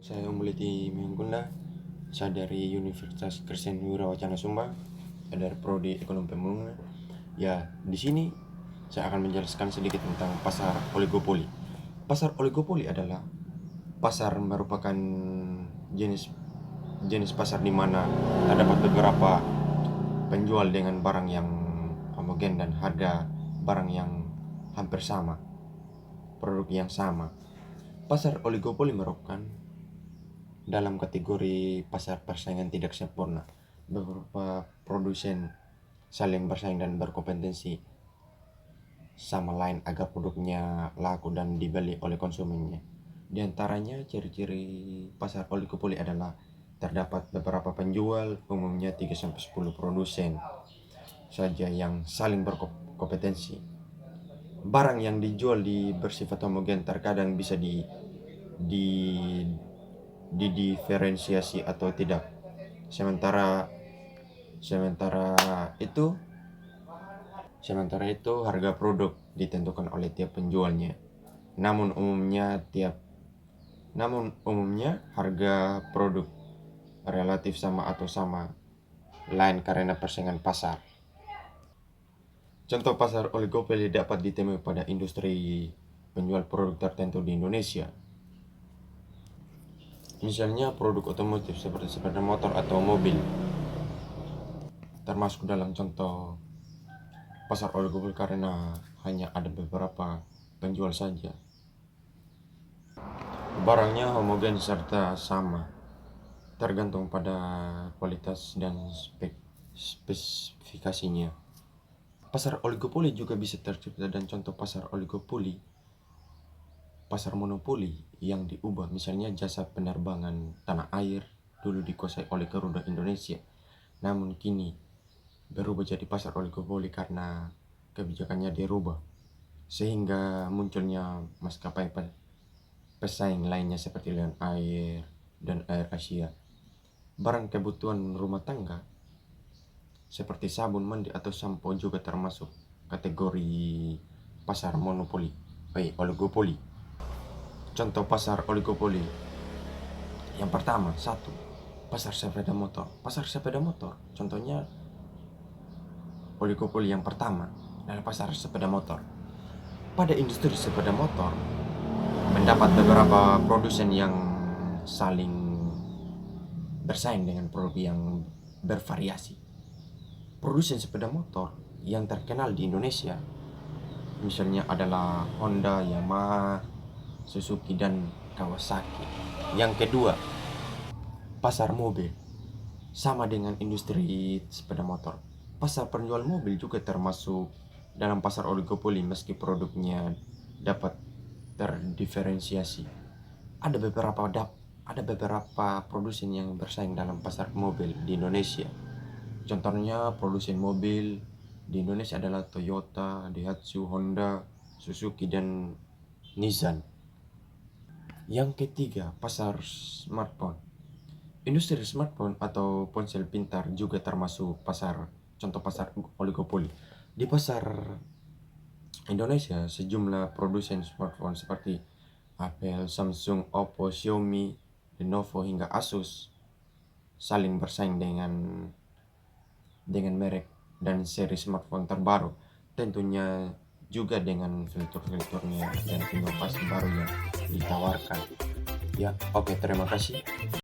Saya Umuliti Mingkunda, saya dari Universitas Kristen Wirawacana Sumba, saya dari Prodi Ekonomi Pembangunan. Ya, di sini saya akan menjelaskan sedikit tentang pasar oligopoli. Pasar oligopoli adalah pasar merupakan jenis pasar di mana terdapat beberapa penjual dengan barang yang homogen dan harga barang yang hampir sama, produk yang sama. Pasar oligopoli merupakan dalam kategori pasar persaingan tidak sempurna. Beberapa produsen saling bersaing dan berkompetensi sama lain agar produknya laku dan dibeli oleh konsumennya. Di antaranya ciri-ciri pasar oligopoli adalah terdapat beberapa penjual, umumnya 3-10 produsen saja yang saling berkompetensi. Barang yang dijual bersifat homogen, terkadang bisa didiferensiasi atau tidak. Sementara itu harga produk ditentukan oleh tiap penjualnya. Namun umumnya harga produk relatif sama atau sama lain karena persaingan pasar. Contoh pasar oligopoli dapat ditemui pada industri penjual produk tertentu di Indonesia. Misalnya produk otomotif seperti sepeda motor atau mobil, termasuk dalam contoh pasar oligopoli karena hanya ada beberapa penjual saja. Barangnya homogen serta sama, tergantung pada kualitas dan spesifikasinya. Pasar oligopoli juga bisa tercipta dan contoh pasar oligopoli, pasar monopoli yang diubah, misalnya jasa penerbangan tanah air dulu dikuasai oleh Garuda Indonesia, namun kini berubah jadi pasar oligopoli karena kebijakannya dirubah, sehingga munculnya maskapai pesaing lainnya seperti Lion Air dan Air Asia. Barang kebutuhan rumah tangga seperti sabun mandi atau sampo juga termasuk kategori pasar oligopoli. Contoh pasar oligopoli yang pertama, 1. Pasar sepeda motor. Pasar sepeda motor, contohnya oligopoli yang pertama adalah pasar sepeda motor. Pada industri sepeda motor mendapat beberapa produsen yang saling bersaing dengan produk yang bervariasi. Produsen sepeda motor yang terkenal di Indonesia misalnya adalah Honda, Yamaha, Suzuki, dan Kawasaki. Yang kedua, pasar mobil. Sama dengan industri sepeda motor, pasar penjual mobil juga termasuk dalam pasar oligopoli meski produknya dapat terdiferensiasi. Ada beberapa produsen yang bersaing dalam pasar mobil di Indonesia. Contohnya produsen mobil di Indonesia adalah Toyota, Daihatsu, Honda, Suzuki, dan Nissan. Yang ketiga, pasar smartphone. Industri smartphone atau ponsel pintar juga termasuk contoh pasar oligopoli. Di pasar Indonesia, sejumlah produsen smartphone seperti Apple, Samsung, Oppo, Xiaomi, Lenovo, hingga Asus saling bersaing dengan merek dan seri smartphone terbaru, tentunya juga dengan fitur-fiturnya dan inovasi baru yang ditawarkan. Ya, oke, terima kasih.